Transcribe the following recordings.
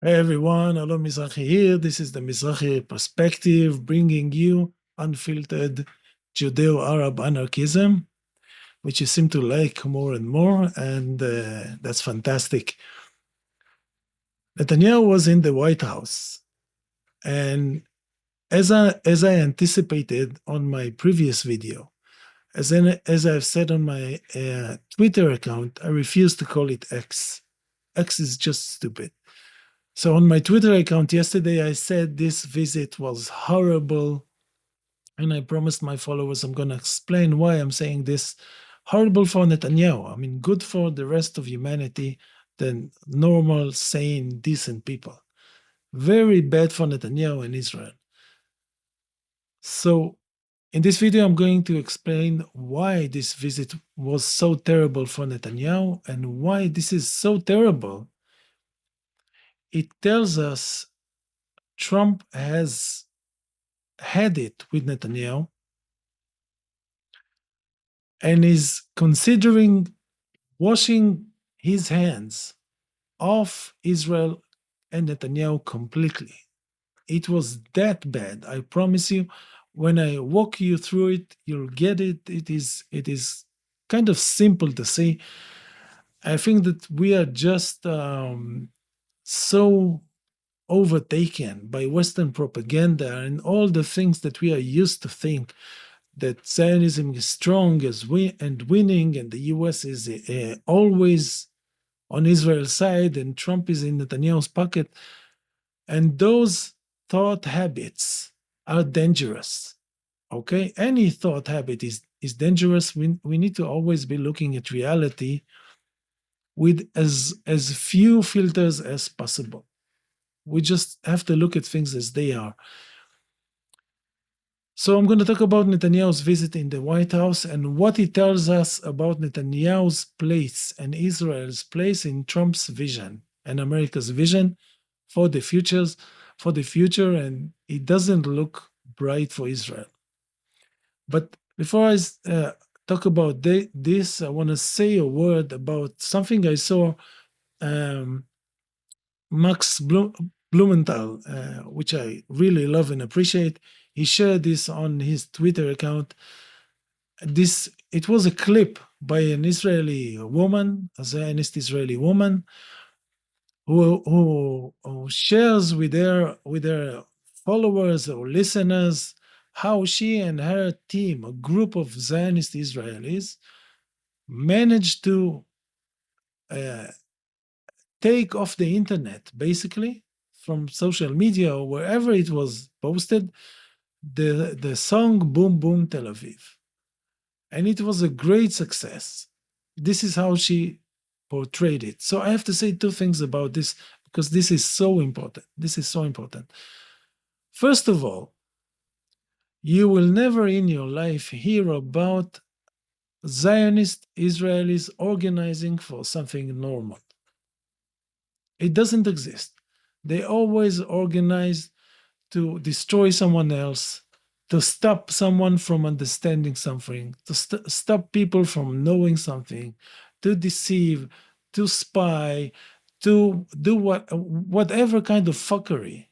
Hey everyone, Hello Mizrahi here. This is the Mizrahi perspective, bringing you unfiltered Judeo-Arab anarchism, which you seem to like more and more, and that's fantastic. Netanyahu was in the White House, and as I anticipated on my previous video, as I've said on my Twitter account, I refuse to call it X. X is just stupid. So on my Twitter account yesterday, I said this visit was horrible. And I promised my followers I'm going to explain why I'm saying this. Horrible for Netanyahu. I mean, good for the rest of humanity, the normal, sane, decent people. Very bad for Netanyahu and Israel. So in this video, I'm going to explain why this visit was so terrible for Netanyahu and why this is so terrible. It tells us Trump has had it with Netanyahu and is considering washing his hands off Israel and Netanyahu completely. It was that bad. I promise you. When I walk you through it, you'll get it. It is kind of simple to see. I think that we are just so overtaken by Western propaganda and all the things that we are used to think that Zionism is strong and winning, and the U.S. is always on Israel's side, and Trump is in Netanyahu's pocket. And those thought habits are dangerous. Okay, any thought habit is dangerous. We need to always be looking at reality with as few filters as possible. We just have to look at things as they are. So I'm going to talk about Netanyahu's visit in the White House and what it tells us about Netanyahu's place and Israel's place in Trump's vision and America's vision for the future, and it doesn't look bright for Israel. But before I talk about this, I want to say a word about something I saw um, Max Blumenthal, which I really love and appreciate. He shared this on his Twitter account. It was a clip by an Israeli woman, a Zionist Israeli woman, who shares with their followers or listeners how she and her team, a group of Zionist Israelis, managed to uh, take off the internet, basically, from social media or wherever it was posted, the song Boom Boom Tel Aviv. And it was a great success. This is how she portrayed it. So I have to say two things about this because this is so important. This is so important. First of all, you will never in your life hear about Zionist Israelis organizing for something normal. It doesn't exist. They always organize to destroy someone else, to stop someone from understanding something, to stop people from knowing something, to deceive, to spy, to do whatever kind of fuckery.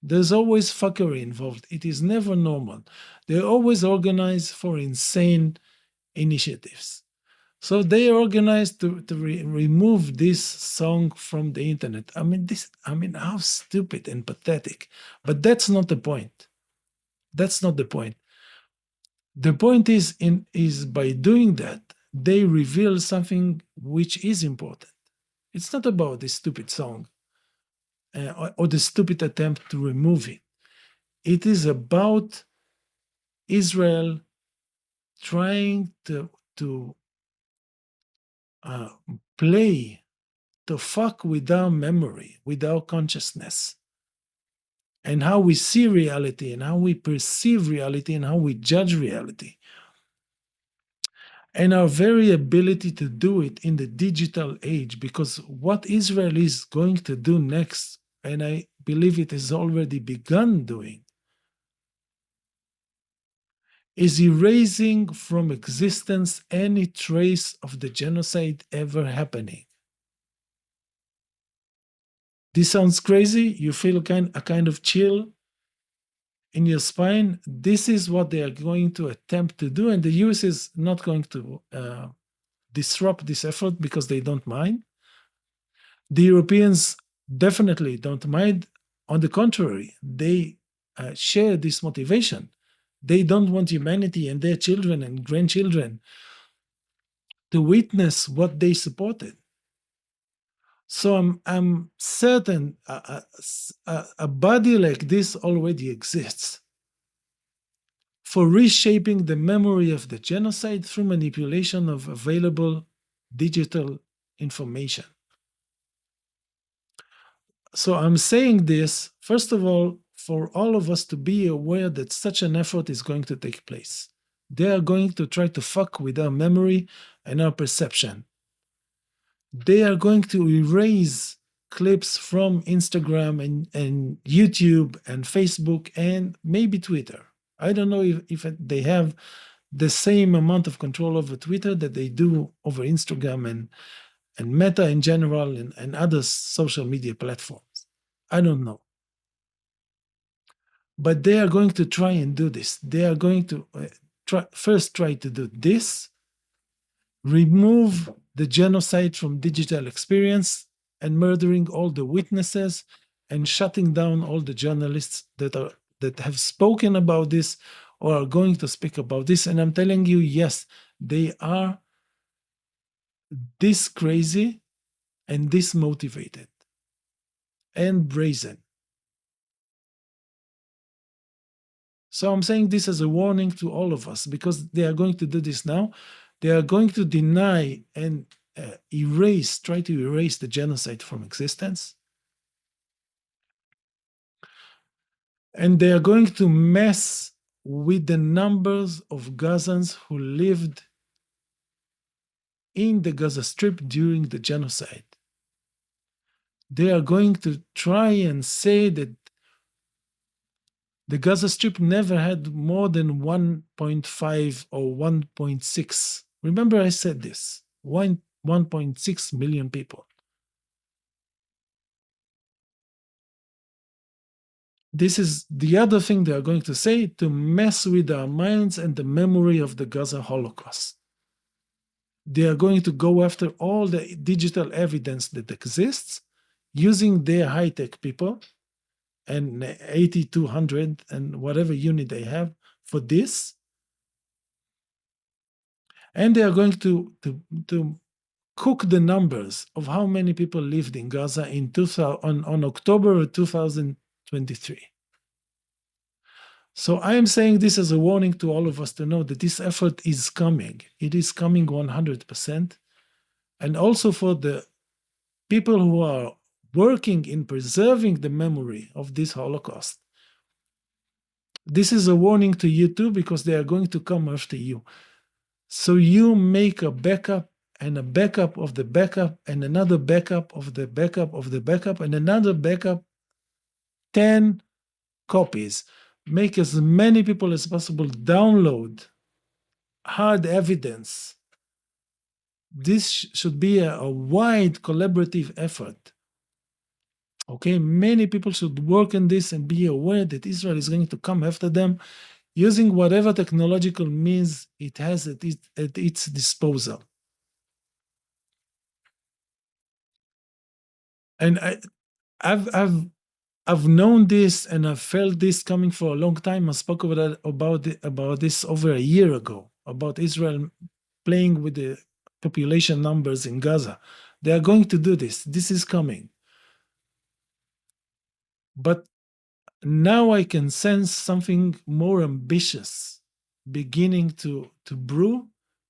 There's always fuckery involved. It is never normal. They always organize for insane initiatives. So they organized to remove this song from the internet. How stupid and pathetic. But that's not the point. That's not the point. The point is by doing that, they reveal something which is important. It's not about this stupid song or the stupid attempt to remove it. It is about Israel trying to uh, play, to fuck with our memory, with our consciousness, and how we see reality, and how we perceive reality, and how we judge reality. And our very ability to do it in the digital age, because what Israel is going to do next, and I believe it has already begun doing, is erasing from existence any trace of the genocide ever happening. This sounds crazy. You feel a kind of chill in your spine. This is what they are going to attempt to do, and the US is not going to disrupt this effort because they don't mind. The Europeans definitely don't mind. On the contrary, they share this motivation. They don't want humanity and their children and grandchildren to witness what they supported. So I'm certain a body like this already exists for reshaping the memory of the genocide through manipulation of available digital information. So I'm saying this, first of all, for all of us to be aware that such an effort is going to take place. They are going to try to fuck with our memory and our perception. They are going to erase clips from Instagram and YouTube and Facebook and maybe Twitter. I don't know if they have the same amount of control over Twitter that they do over Instagram and Meta in general and other social media platforms. I don't know. But they are going to try and do this. They are going to try to do this, remove the genocide from digital experience and murdering all the witnesses and shutting down all the journalists that have spoken about this or are going to speak about this. And I'm telling you, yes, they are this crazy and this motivated and brazen. So I'm saying this as a warning to all of us because they are going to do this now. They are going to deny and try to erase the genocide from existence. And they are going to mess with the numbers of Gazans who lived in the Gaza Strip during the genocide. They are going to try and say that the Gaza Strip never had more than 1.5 or 1.6. Remember, I said this 1.6 million people. This is the other thing they are going to say to mess with our minds and the memory of the Gaza Holocaust. They are going to go after all the digital evidence that exists using their high tech people and 8200 and whatever unit they have for this. And they are going to cook the numbers of how many people lived in Gaza in on October 2023. So I am saying this as a warning to all of us to know that this effort is coming. It is coming 100%. And also for the people who are working in preserving the memory of this Holocaust. This is a warning to you too, because they are going to come after you. So you make a backup and a backup of the backup and another backup of the backup of the backup and another backup, 10 copies. Make as many people as possible download hard evidence. This should be a wide collaborative effort. Okay, many people should work on this and be aware that Israel is going to come after them using whatever technological means it has at its disposal. And I've known this and I've felt this coming for a long time. I spoke about this over a year ago, about Israel playing with the population numbers in Gaza. They are going to do this. This is coming. But now I can sense something more ambitious beginning to brew,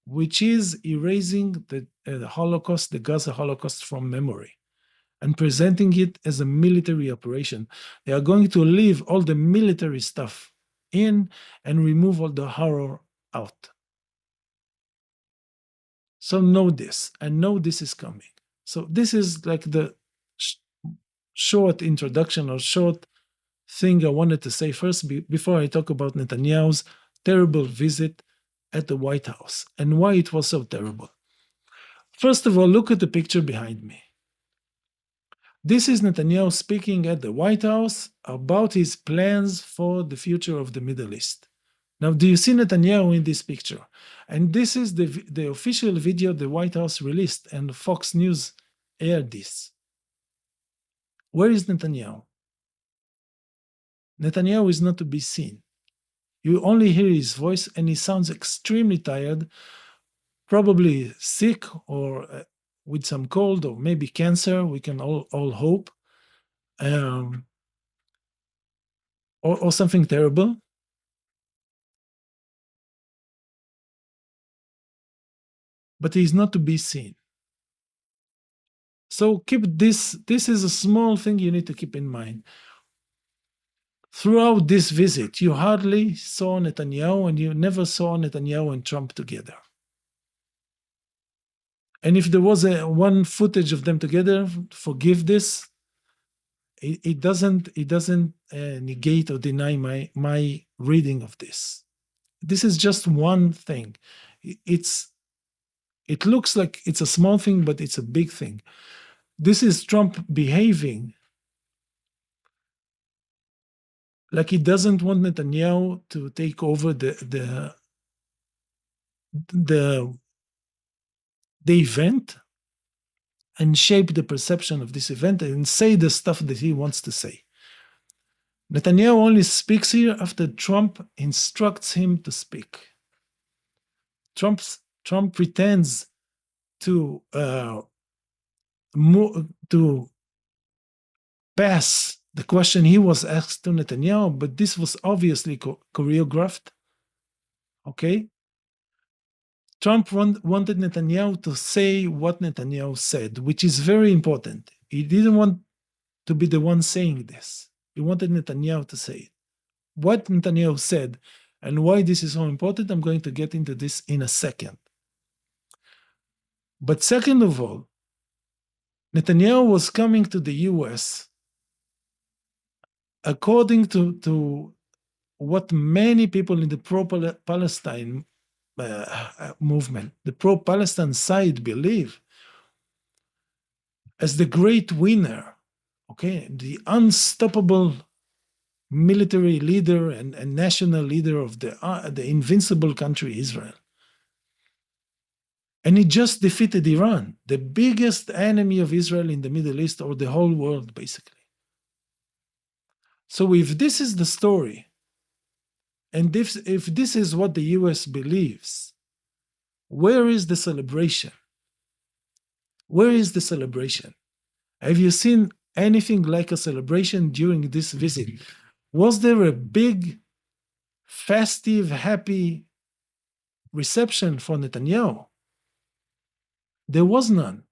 which is erasing the Holocaust, the Gaza Holocaust from memory and presenting it as a military operation. They are going to leave all the military stuff in and remove all the horror out. So know this and know this is coming. So this is like the short introduction or short thing I wanted to say first before I talk about Netanyahu's terrible visit at the White House and why it was so terrible. First of all, look at the picture behind me. This is Netanyahu speaking at the White House about his plans for the future of the Middle East. Now, do you see Netanyahu in this picture? And this is the official video the White House released, and Fox News aired this. Where is Netanyahu? Netanyahu is not to be seen. You only hear his voice, and he sounds extremely tired, probably sick or with some cold or maybe cancer. We can all hope, or something terrible. But he's not to be seen. So keep this. This is a small thing you need to keep in mind. Throughout this visit, you hardly saw Netanyahu, and you never saw Netanyahu and Trump together. And if there was one footage of them together, forgive this. It doesn't negate or deny my reading of this. This is just one thing. It looks like it's a small thing, but it's a big thing. This is Trump behaving like he doesn't want Netanyahu to take over the event and shape the perception of this event and say the stuff that he wants to say. Netanyahu only speaks here after Trump instructs him to speak. Trump pretends to pass the question he was asked to Netanyahu, but this was obviously choreographed. Okay? Trump wanted Netanyahu to say what Netanyahu said, which is very important. He didn't want to be the one saying this. He wanted Netanyahu to say it. What Netanyahu said and why this is so important, I'm going to get into this in a second. But second of all, Netanyahu was coming to the US according to what many people in the pro-Palestine movement, the pro-Palestine side, believe as the great winner, okay, the unstoppable military leader and national leader of the invincible country Israel. And he just defeated Iran, the biggest enemy of Israel in the Middle East or the whole world, basically. So if this is the story, and if this is what the US believes, where is the celebration? Where is the celebration? Have you seen anything like a celebration during this visit? Was there a big, festive, happy reception for Netanyahu? There was none.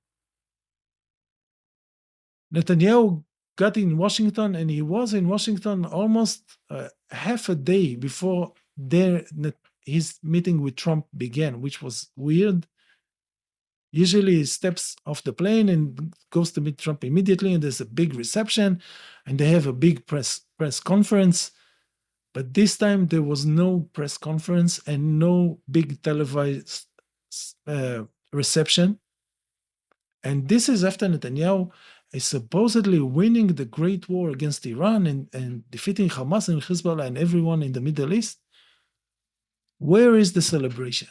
Netanyahu got in Washington, and he was in Washington almost half a day before his meeting with Trump began, which was weird. Usually he steps off the plane and goes to meet Trump immediately, and there's a big reception, and they have a big press conference. But this time there was no press conference and no big televised reception. And this is after Netanyahu is supposedly winning the great war against Iran and defeating Hamas and Hezbollah and everyone in the Middle East. Where is the celebration?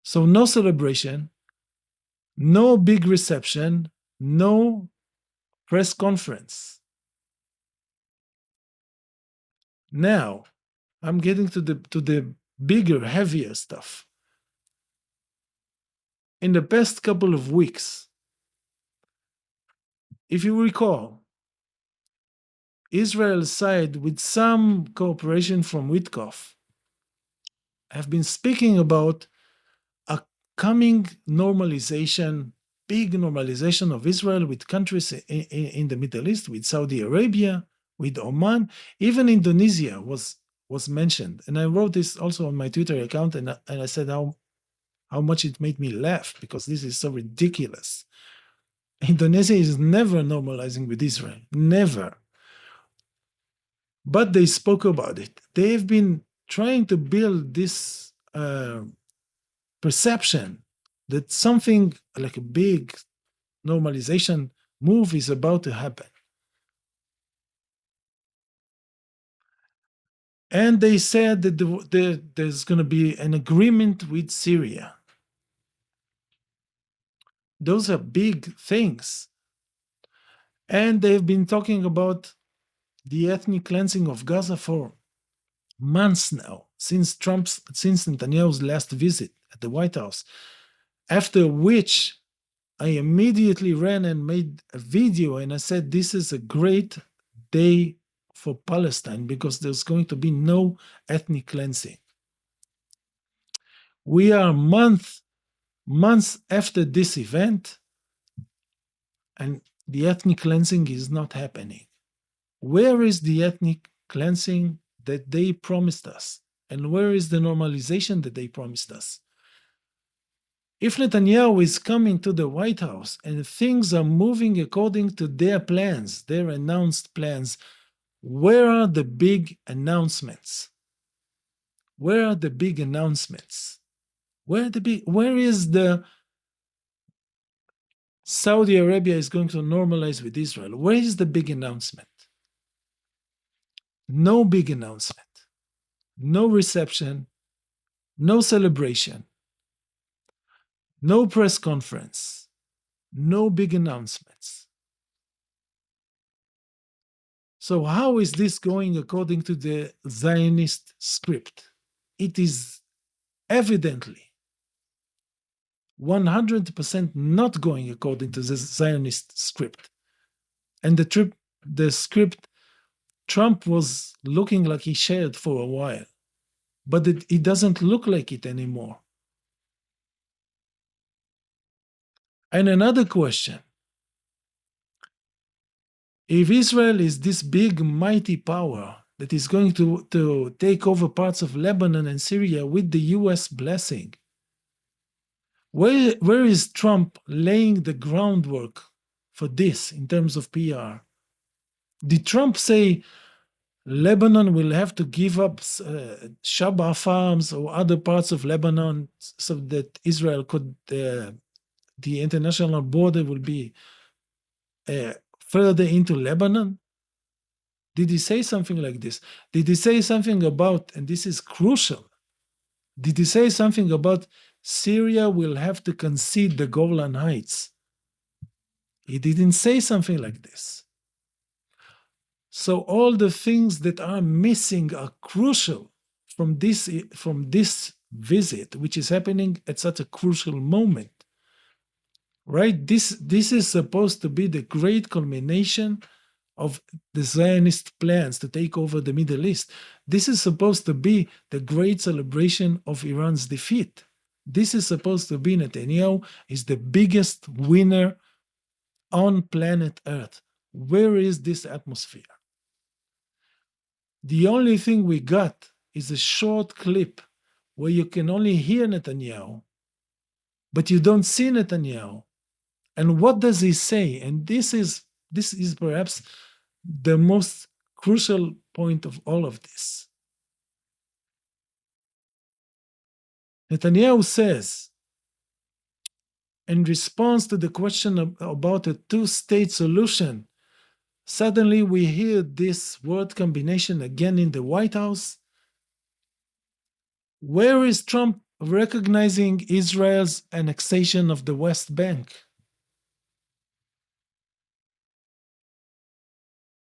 So no celebration, no big reception, no press conference. Now, I'm getting to the bigger, heavier stuff. In the past couple of weeks, if you recall, Israel's side, with some cooperation from Witkoff, have been speaking about a coming normalization, big normalization of Israel with countries in the Middle East, with Saudi Arabia, with Oman, even Indonesia was mentioned. And I wrote this also on my Twitter account, and I said how much it made me laugh, because this is so ridiculous. Indonesia is never normalizing with Israel, never. But they spoke about it. They've been trying to build this perception that something like a big normalization move is about to happen. And they said that there's going to be an agreement with Syria. Those are big things. And they've been talking about the ethnic cleansing of Gaza for months now, since Netanyahu's last visit at the White House. After which I immediately ran and made a video and I said, this is a great day for Palestine because there's going to be no ethnic cleansing. We are months after this event, and the ethnic cleansing is not happening. Where is the ethnic cleansing that they promised us? And where is the normalization that they promised us? If Netanyahu is coming to the White House and things are moving according to their plans, their announced plans, where are the big announcements? Where are the big announcements? Where is the Saudi Arabia is going to normalize with Israel? Where is the big announcement? No big announcement, no reception, no celebration, no press conference, no big announcements. So, how is this going according to the Zionist script? It is evidently 100% not going according to the Zionist script. And the script Trump was looking like he shared for a while, but it doesn't look like it anymore. And another question, if Israel is this big, mighty power that is going to take over parts of Lebanon and Syria with the US blessing, where is Trump laying the groundwork for this in terms of PR? Did Trump say Lebanon will have to give up Shaba farms or other parts of Lebanon so that Israel could, the international border will be further into Lebanon? Did he say something like this? Did he say something about, and this is crucial, did he say something about Syria will have to concede the Golan Heights? He didn't say something like this. So all the things that are missing are crucial from this visit, which is happening at such a crucial moment. Right? This is supposed to be the great culmination of the Zionist plans to take over the Middle East. This is supposed to be the great celebration of Iran's defeat. This is supposed to be Netanyahu is the biggest winner on planet Earth. Where is this atmosphere? The only thing we got is a short clip where you can only hear Netanyahu, but you don't see Netanyahu. And what does he say? And this is perhaps the most crucial point of all of this. Netanyahu says, in response to the question about a two-state solution, suddenly we hear this word combination again in the White House. Where is Trump recognizing Israel's annexation of the West Bank?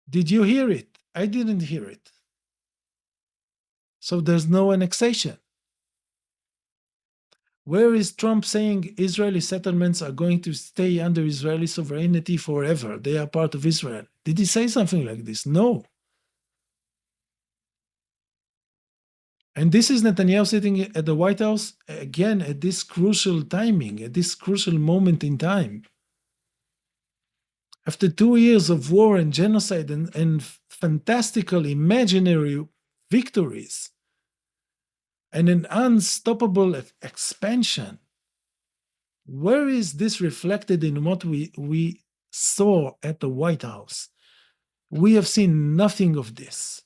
Did you hear it? I didn't hear it. So there's no annexation. Where is Trump saying Israeli settlements are going to stay under Israeli sovereignty forever? They are part of Israel. Did he say something like this? No. And this is Netanyahu sitting at the White House again at this crucial timing, at this crucial moment in time. After 2 years of war and genocide and fantastical imaginary victories and an unstoppable expansion, where is this reflected in what we saw at the White House? We have seen nothing of this.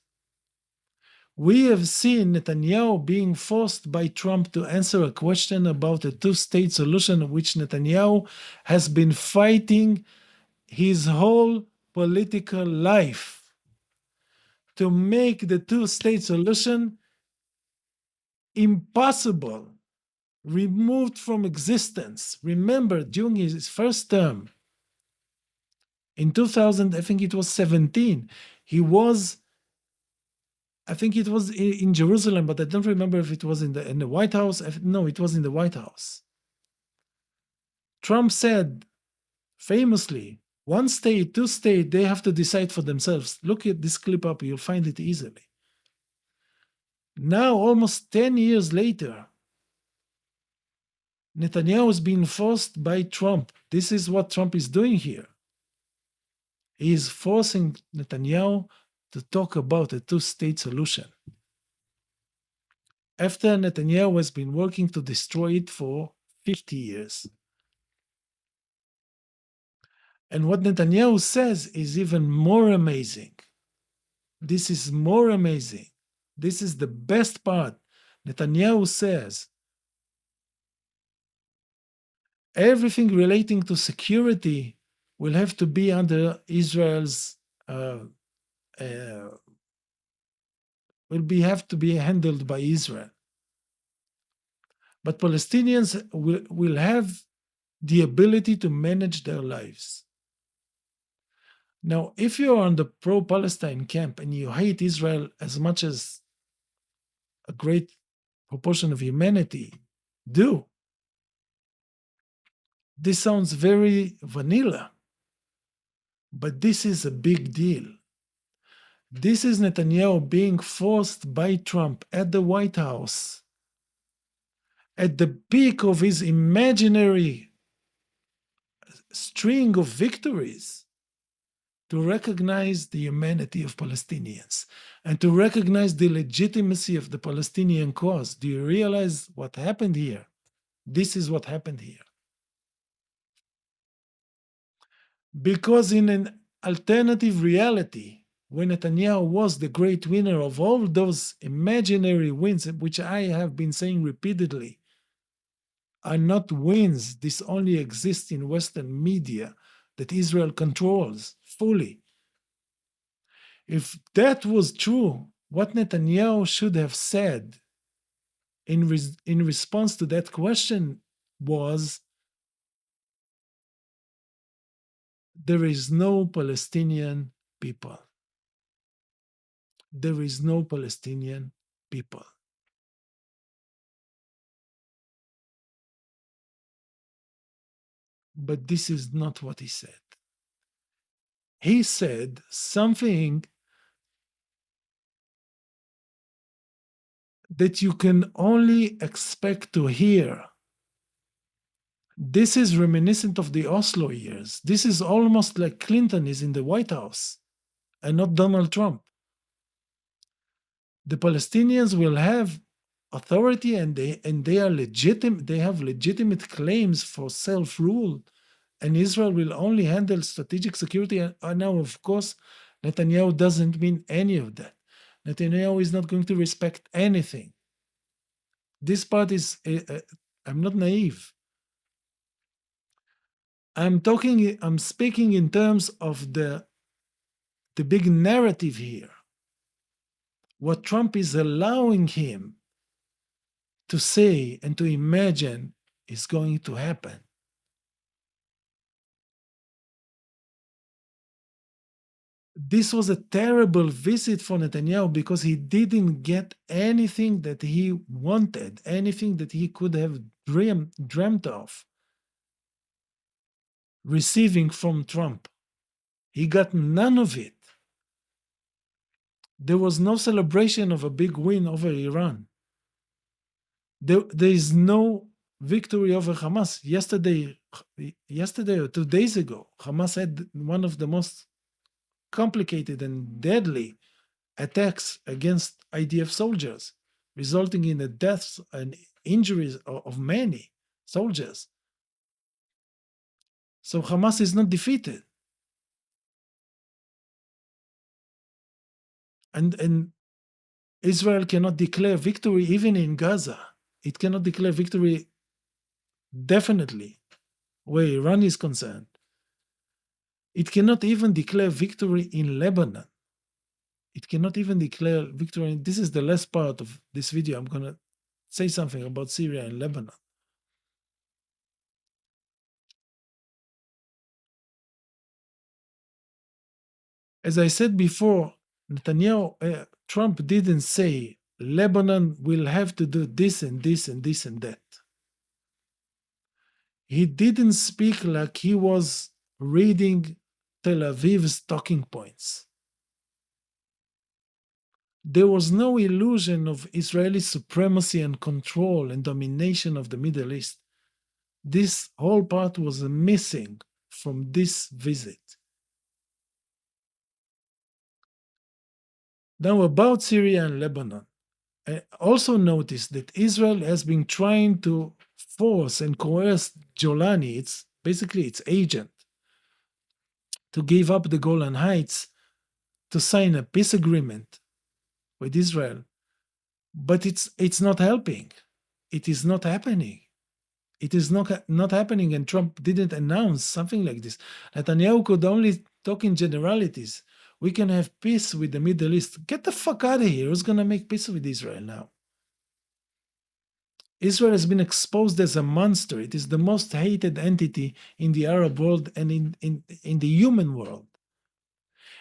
We have seen Netanyahu being forced by Trump to answer a question about a two-state solution, which Netanyahu has been fighting his whole political life to make the two-state solution impossible, removed from existence. Remember, during his first term in 2000, I think it was 17, he was, I think it was in Jerusalem, but I don't remember if it was in the White House. No, it was in the White House. Trump said famously, one state, two state, they have to decide for themselves. Look at this clip up, you'll find it easily. Now, almost 10 years later, Netanyahu is being forced by Trump. This is what Trump is doing here. He is forcing Netanyahu to talk about a two-state solution. After Netanyahu has been working to destroy it for 50 years. And what Netanyahu says is even more amazing. This is more amazing. This is the best part. Netanyahu says everything relating to security will have to be under Israel's have to be handled by Israel. But Palestinians will have the ability to manage their lives. Now, if you're on the pro-Palestine camp and you hate Israel as much as a great proportion of humanity do, this sounds very vanilla, but this is a big deal. This is Netanyahu being forced by Trump at the White House, at the peak of his imaginary string of victories, to recognize the humanity of Palestinians and to recognize the legitimacy of the Palestinian cause. Do you realize what happened here? This is what happened here. Because in an alternative reality, when Netanyahu was the great winner of all those imaginary wins, which I have been saying repeatedly, are not wins. This only exists in Western media that Israel controls fully. If that was true, what Netanyahu should have said in response to that question was, there is no Palestinian people. There is no Palestinian people. But this is not what he said. He said something that you can only expect to hear. This is reminiscent of the Oslo years. This is almost like Clinton is in the White House and not Donald Trump. The Palestinians will have authority and they are legitimate, they have legitimate claims for self-rule, and Israel will only handle strategic security. And now, of course, Netanyahu doesn't mean any of that. Netanyahu is not going to respect anything. This part is, I'm not naive. I'm speaking in terms of the big narrative here. What Trump is allowing him to say and to imagine is going to happen. This was a terrible visit for Netanyahu because he didn't get anything that he wanted, anything that he could have dreamt of receiving from Trump. He got none of it. There was no celebration of a big win over Iran. There is no victory over Hamas. Yesterday or 2 days ago, Hamas had one of the most complicated and deadly attacks against IDF soldiers, resulting in the deaths and injuries of many soldiers. So Hamas is not defeated. And Israel cannot declare victory even in Gaza. It cannot declare victory definitely where Iran is concerned. It cannot even declare victory in Lebanon. It cannot even declare victory. This is the last part of this video. I'm going to say something about Syria and Lebanon. As I said before, Trump didn't say Lebanon will have to do this and this and this and that. He didn't speak like he was reading Tel Aviv's talking points. There was no illusion of Israeli supremacy and control and domination of the Middle East. This whole part was missing from this visit. Now, about Syria and Lebanon, I also noticed that Israel has been trying to force and coerce Jolani, it's basically its agent, to give up the Golan Heights to sign a peace agreement with Israel. But it's not helping. It is not happening. It is not happening, and Trump didn't announce something like this. Netanyahu could only talk in generalities. We can have peace with the Middle East. Get the fuck out of here. Who's going to make peace with Israel now? Israel has been exposed as a monster. It is the most hated entity in the Arab world and in the human world.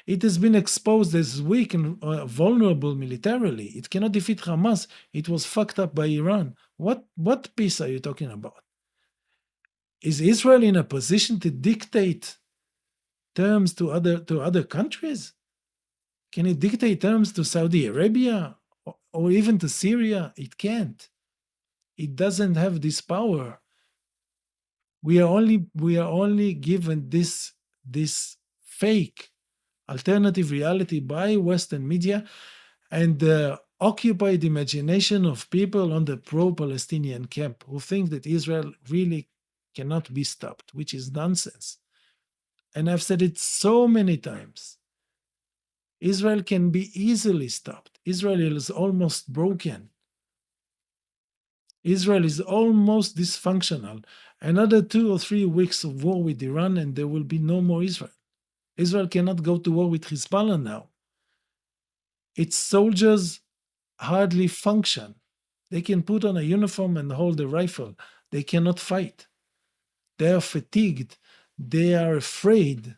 It has been exposed as weak and vulnerable militarily. It cannot defeat Hamas. It was fucked up by Iran. What peace are you talking about? Is Israel in a position to dictate terms to other countries? Can it dictate terms to Saudi Arabia or even to Syria? It can't. It doesn't have this power. We are only given this fake alternative reality by Western media and the occupied imagination of people on the pro-Palestinian camp who think that Israel really cannot be stopped, which is nonsense. And I've said it so many times. Israel can be easily stopped. Israel is almost broken. Israel is almost dysfunctional. Another 2 or 3 weeks of war with Iran and there will be no more Israel. Israel cannot go to war with Hezbollah now. Its soldiers hardly function. They can put on a uniform and hold a rifle. They cannot fight. They are fatigued. They are afraid.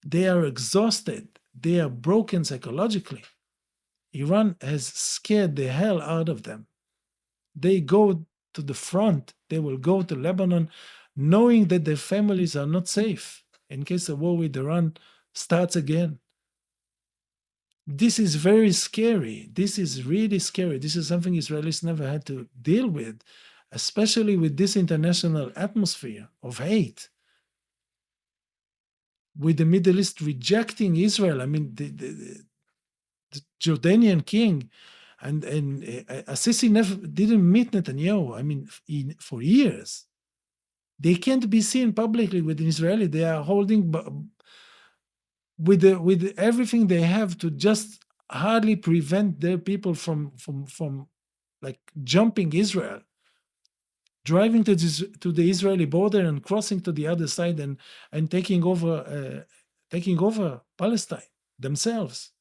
They are exhausted. They are broken psychologically. Iran has scared the hell out of them. They go to the front. They will go to Lebanon knowing that their families are not safe in case a war with Iran starts again. This is very scary. This is really scary. This is something Israelis never had to deal with, especially with this international atmosphere of hate. With the Middle East rejecting Israel. I mean, the Jordanian king and Assisi never didn't meet Netanyahu. I mean, for years. They can't be seen publicly with an Israeli. They are holding with everything they have to just hardly prevent their people from like jumping Israel, driving to the Israeli border and crossing to the other side and taking over Palestine themselves.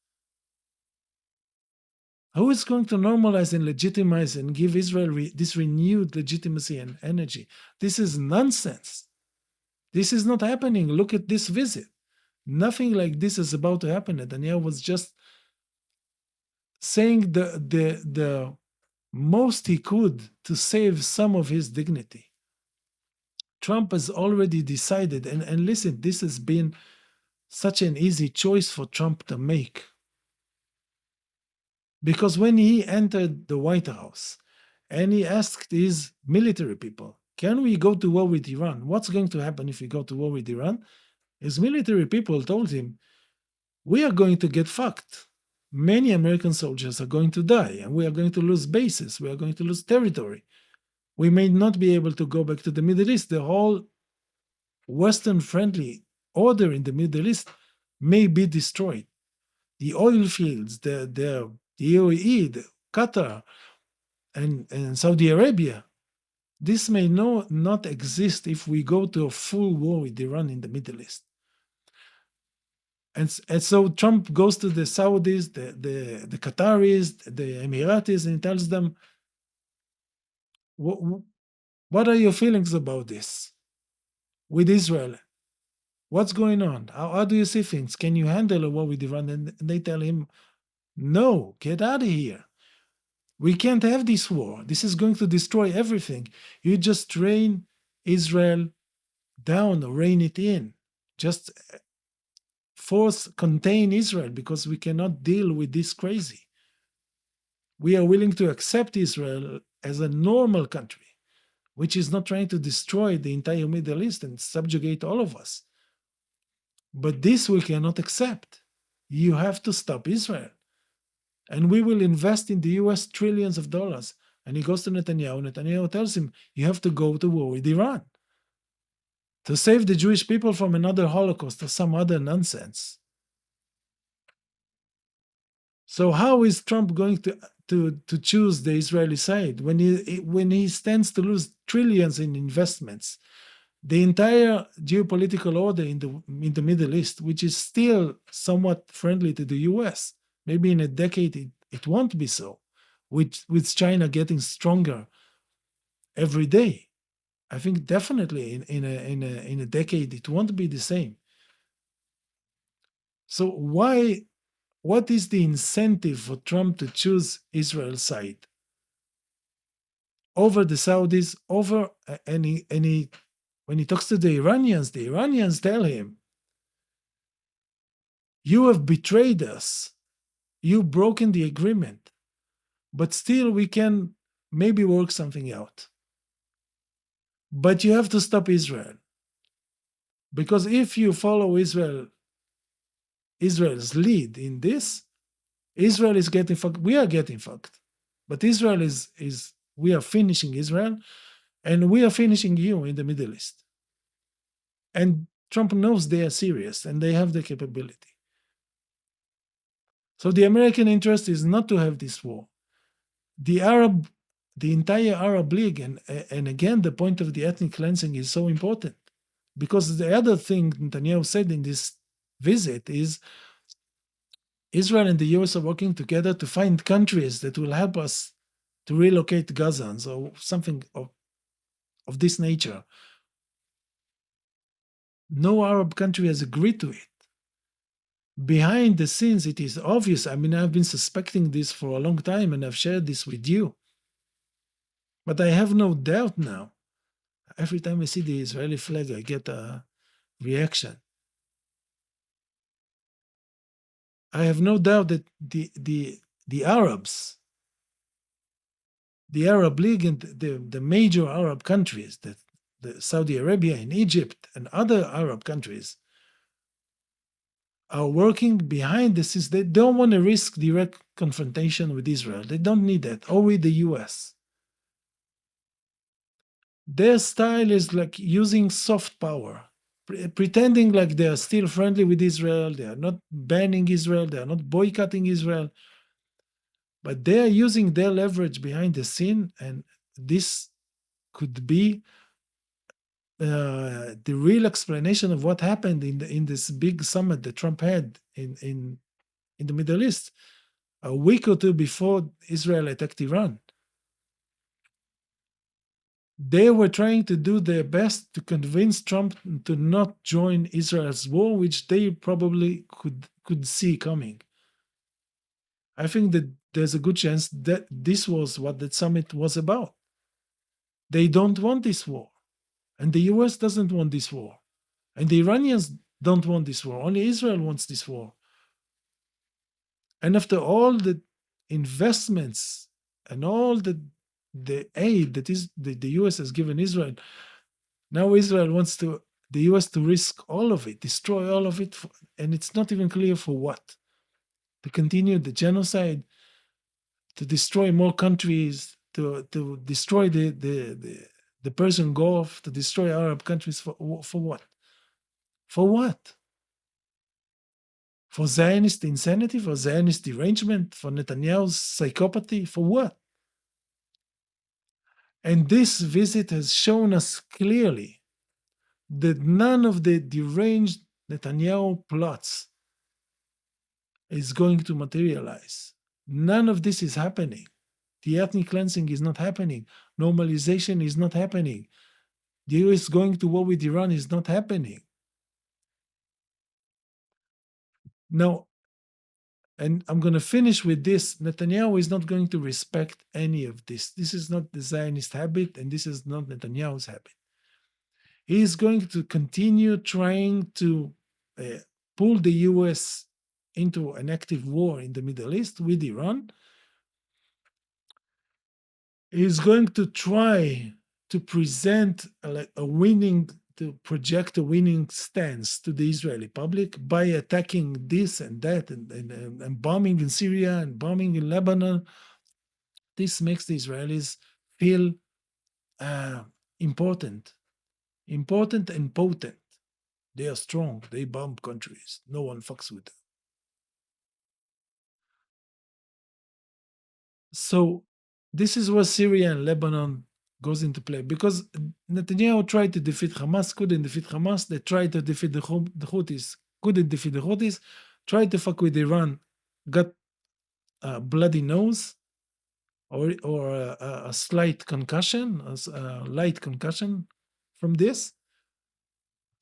Who is going to normalize and legitimize and give Israel this renewed legitimacy and energy? This is nonsense. This is not happening. Look at this visit. Nothing like this is about to happen. Netanyahu was just saying the most he could to save some of his dignity. Trump has already decided, and listen, this has been such an easy choice for Trump to make. Because when he entered the White House and he asked his military people, can we go to war with Iran? What's going to happen if we go to war with Iran? His military people told him, we are going to get fucked. Many American soldiers are going to die, and we are going to lose bases. We are going to lose territory. We may not be able to go back to the Middle East. The whole Western-friendly order in the Middle East may be destroyed. The oil fields, the the UAE, Qatar, and Saudi Arabia. This may not exist if we go to a full war with Iran in the Middle East. And so Trump goes to the Saudis, the Qataris, the Emiratis, and tells them, what are your feelings about this with Israel? What's going on? How do you see things? Can you handle a war with Iran? And they tell him, no, get out of here. We can't have this war. This is going to destroy everything. You just train Israel down or rein it in. Just contain Israel because we cannot deal with this crazy. We are willing to accept Israel as a normal country, which is not trying to destroy the entire Middle East and subjugate all of us. But this we cannot accept. You have to stop Israel. And we will invest in the US trillions of dollars. And he goes to Netanyahu. Netanyahu tells him, you have to go to war with Iran to save the Jewish people from another Holocaust or some other nonsense. So how is Trump going to choose the Israeli side when he stands to lose trillions in investments? The entire geopolitical order in the Middle East, which is still somewhat friendly to the US, maybe in a decade it won't be so, with China getting stronger every day. I think definitely in a decade it won't be the same. So what is the incentive for Trump to choose Israel's side over the Saudis, over any when he talks to the Iranians tell him, you have betrayed us. You've broken the agreement. But still we can maybe work something out. But you have to stop Israel. Because if you follow Israel's lead in this, Israel is getting fucked. We are getting fucked. But Israel we are finishing Israel, and we are finishing you in the Middle East. And Trump knows they are serious and they have the capability. So the American interest is not to have this war. The entire Arab League, and again, the point of the ethnic cleansing is so important. Because the other thing Netanyahu said in this visit is Israel and the US are working together to find countries that will help us to relocate Gazans or something of this nature. No Arab country has agreed to it. Behind the scenes, it is obvious. I mean, I've been suspecting this for a long time and I've shared this with you. But I have no doubt now. Every time I see the Israeli flag, I get a reaction. I have no doubt that the Arabs, the Arab League and the major Arab countries, the Saudi Arabia and Egypt and other Arab countries, are working behind the scenes. They don't want to risk direct confrontation with Israel. They don't need that, or with the US. Their style is like using soft power, pretending like they are still friendly with Israel. They are not banning Israel. They are not boycotting Israel. But they are using their leverage behind the scene, and this could be the real explanation of what happened in this big summit that Trump had in the Middle East a week or two before Israel attacked Iran. They were trying to do their best to convince Trump to not join Israel's war, which they probably could see coming. I think that there's a good chance that this was what the summit was about. They don't want this war. And the US doesn't want this war. And the Iranians don't want this war. Only Israel wants this war. And after all the investments and all the aid that the US has given Israel, now Israel wants the US to risk all of it, destroy all of it, and it's not even clear for what. To continue the genocide, to destroy more countries, to destroy the Persian Gulf, to destroy Arab countries for what? For what? For Zionist insanity, for Zionist derangement, for Netanyahu's psychopathy, for what? And this visit has shown us clearly that none of the deranged Netanyahu plots is going to materialize. None of this is happening. The ethnic cleansing is not happening. Normalization is not happening. The US going to war with Iran is not happening. Now, and I'm going to finish with this. Netanyahu is not going to respect any of this. This is not the Zionist habit, and this is not Netanyahu's habit. He is going to continue trying to uh, pull the US into an active war in the Middle East with Iran. He is going to try to present a winning, to project a winning stance to the Israeli public by attacking this and that and bombing in Syria and bombing in Lebanon. This makes the Israelis feel uh, important, important and potent. They are strong. They bomb countries. No one fucks with them. So this is where Syria and Lebanon goes into play because Netanyahu tried to defeat Hamas, couldn't defeat Hamas. They tried to defeat the Houthis, couldn't defeat the Houthis. Tried to fuck with Iran, got a bloody nose or a slight concussion, a light concussion from this.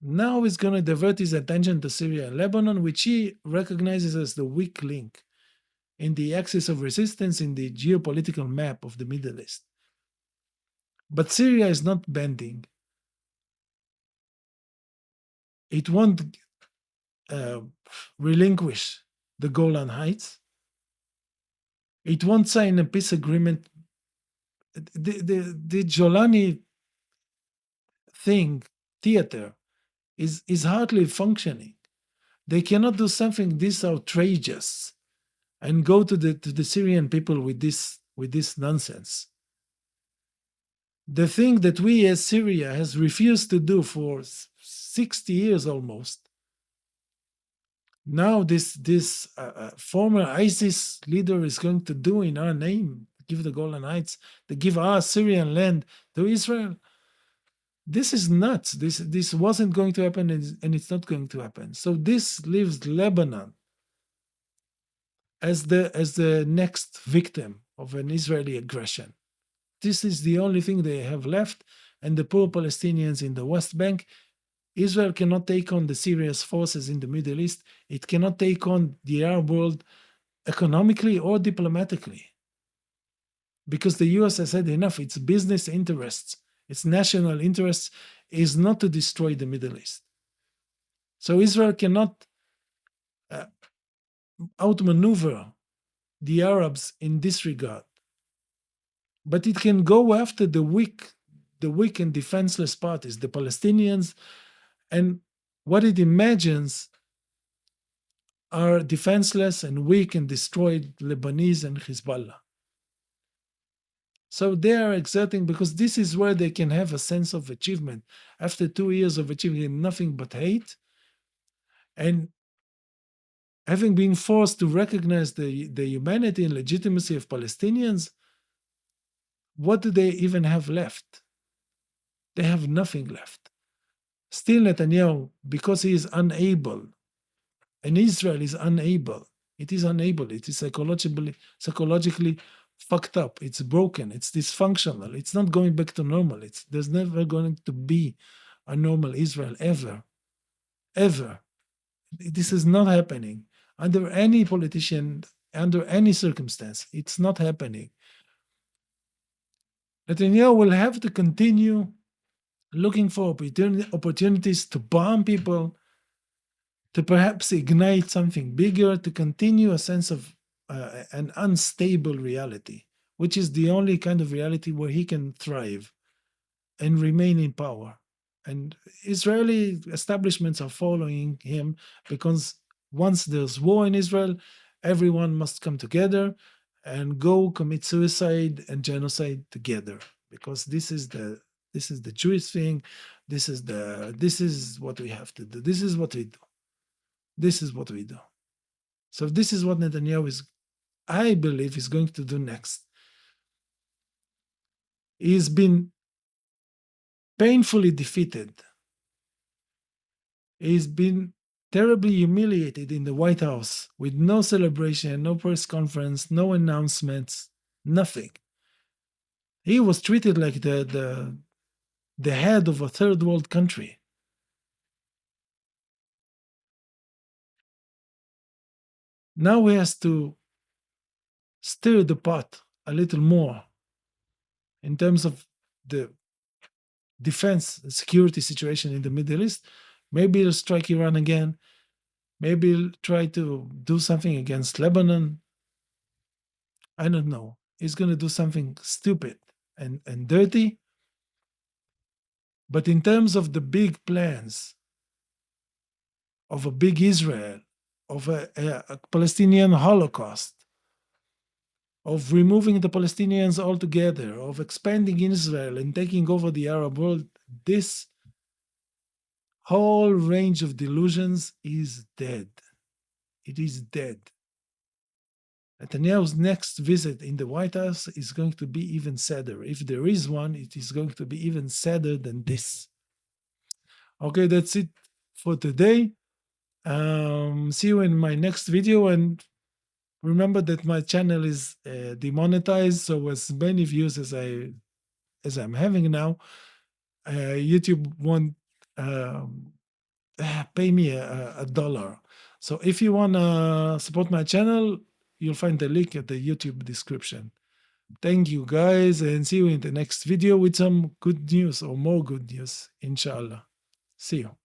Now he's going to divert his attention to Syria and Lebanon, which he recognizes as the weak link in the axis of resistance in the geopolitical map of the Middle East. But Syria is not bending. It won't uh, relinquish the Golan Heights. It won't sign a peace agreement. The Jolani thing, theater, is hardly functioning. They cannot do something this outrageous and go to the Syrian people with this nonsense. The thing that we as Syria has refused to do for 60 years almost. Now this former ISIS leader is going to do in our name, give the Golan Heights, to give our Syrian land to Israel. This is nuts. This wasn't going to happen, and it's not going to happen. So this leaves Lebanon as the next victim of an Israeli aggression. This is the only thing they have left, and the poor Palestinians in the West Bank. Israel cannot take on the serious forces in the Middle East. It cannot take on the Arab world economically or diplomatically. Because the US has had enough. Its business interests, its national interests is not to destroy the Middle East. So Israel cannot outmaneuver the Arabs in this regard. But it can go after the weak and defenseless parties, the Palestinians, and what it imagines are defenseless and weak and destroyed Lebanese and Hezbollah. So they are exerting, because this is where they can have a sense of achievement. After 2 years of achieving nothing but hate, and having been forced to recognize the humanity and legitimacy of Palestinians, what do they even have left? They have nothing left. Still, Netanyahu, because he is unable, and Israel is unable, it is unable, it is psychologically fucked up, it's broken, it's dysfunctional, it's not going back to normal. There's never going to be a normal Israel ever. Ever. This is not happening under any politician, under any circumstance. It's not happening. Netanyahu will have to continue looking for opportunities to bomb people, to perhaps ignite something bigger, to continue a sense of an unstable reality, which is the only kind of reality where he can thrive and remain in power. And Israeli establishments are following him because once there's war in Israel, everyone must come together and go commit suicide and genocide together, because this is the Jewish thing. This is what we have to do. This is what we do. This is what we do. So this is what Netanyahu is, I believe, is going to do next. He's been painfully defeated. He's been terribly humiliated in the White House with no celebration, no press conference, no announcements, nothing. He was treated like the head of a third world country. Now he has to stir the pot a little more in terms of the defense and security situation in the Middle East. Maybe he'll strike Iran again. Maybe he'll try to do something against Lebanon. I don't know. He's going to do something stupid and dirty. But in terms of the big plans of a big Israel, of a Palestinian Holocaust, of removing the Palestinians altogether, of expanding Israel and taking over the Arab world, this whole range of delusions is dead. It is dead. Netanyahu's next visit in the White House is going to be even sadder. If there is one, it is going to be even sadder than this. Okay, that's it for today. See you in my next video, and remember that my channel is demonetized, so as many views as I'm having now, YouTube won't pay me a dollar. So if you want to support my channel, you'll find the link at the YouTube description. Thank you guys, and see you in the next video with some good news or more good news, inshallah. See you.